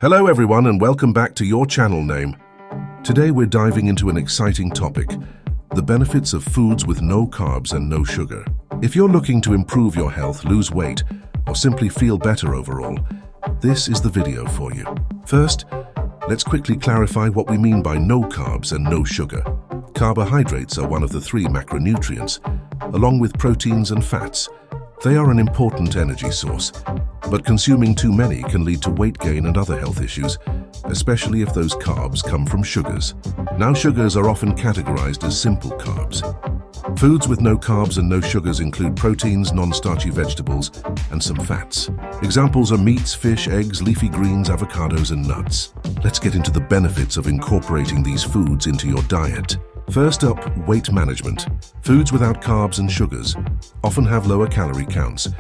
Hello everyone and welcome back to your channel name. Today we're diving into an exciting topic, the benefits of foods with no carbs and no sugar. If you're looking to improve your health, lose weight, or simply feel better overall, this is the video for you. First, let's quickly clarify what we mean by no carbs and no sugar. Carbohydrates are one of the three macronutrients, along with proteins and fats. They are an important energy source, but consuming too many can lead to weight gain and other health issues, especially if those carbs come from sugars. Now, sugars are often categorized as simple carbs. Foods with no carbs and no sugars include proteins, non-starchy vegetables, and some fats. Examples are meats, fish, eggs, leafy greens, avocados, and nuts. Let's get into the benefits of incorporating these foods into your diet. First up, weight management. Foods without carbs and sugars often have lower calorie counts,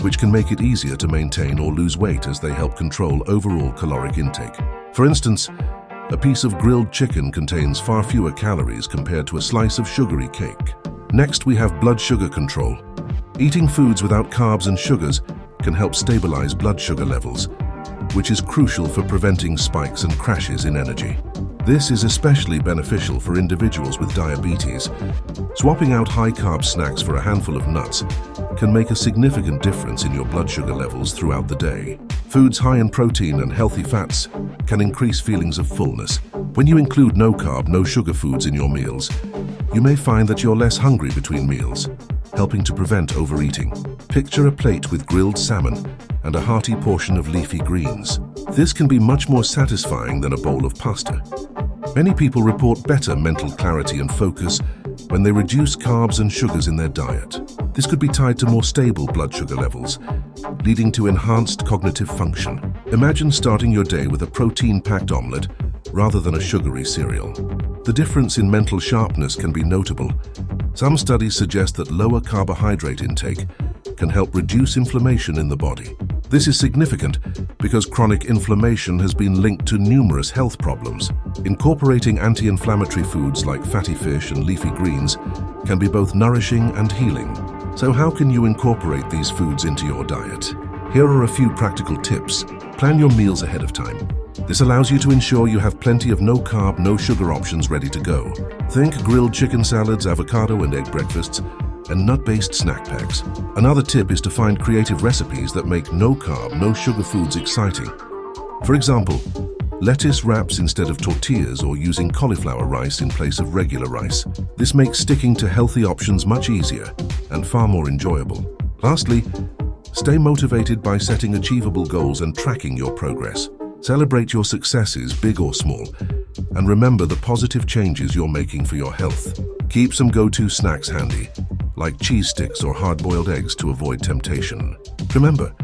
which can make it easier to maintain or lose weight as they help control overall caloric intake. For instance, a piece of grilled chicken contains far fewer calories compared to a slice of sugary cake. Next, we have blood sugar control. Eating foods without carbs and sugars can help stabilize blood sugar levels, which is crucial for preventing spikes and crashes in energy. This is especially beneficial for individuals with diabetes. Swapping out high-carb snacks for a handful of nuts can make a significant difference in your blood sugar levels throughout the day. Foods high in protein and healthy fats can increase feelings of fullness. When you include no-carb, no-sugar foods in your meals, you may find that you're less hungry between meals, helping to prevent overeating. Picture a plate with grilled salmon and a hearty portion of leafy greens. This can be much more satisfying than a bowl of pasta. Many people report better mental clarity and focus when they reduce carbs and sugars in their diet. This could be tied to more stable blood sugar levels, leading to enhanced cognitive function. Imagine starting your day with a protein-packed omelette rather than a sugary cereal. The difference in mental sharpness can be notable. Some studies suggest that lower carbohydrate intake can help reduce inflammation in the body. This is significant because chronic inflammation has been linked to numerous health problems. Incorporating anti-inflammatory foods like fatty fish and leafy greens can be both nourishing and healing. So how can you incorporate these foods into your diet? Here are a few practical tips. Plan your meals ahead of time. This allows you to ensure you have plenty of no-carb, no-sugar options ready to go. Think grilled chicken salads, avocado and egg breakfasts, and nut-based snack packs. Another tip is to find creative recipes that make no-carb, no-sugar foods exciting. For example, lettuce wraps instead of tortillas or using cauliflower rice in place of regular rice. This makes sticking to healthy options much easier and far more enjoyable. Lastly, stay motivated by setting achievable goals and tracking your progress. Celebrate your successes, big or small, and remember the positive changes you're making for your health. Keep some go-to snacks handy, like cheese sticks or hard-boiled eggs to avoid temptation. Remember,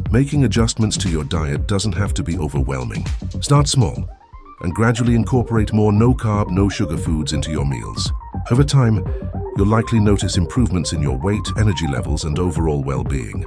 making adjustments to your diet doesn't have to be overwhelming. Start small and gradually incorporate more no-carb, no-sugar foods into your meals. Over time, you'll likely notice improvements in your weight, energy levels, and overall well-being.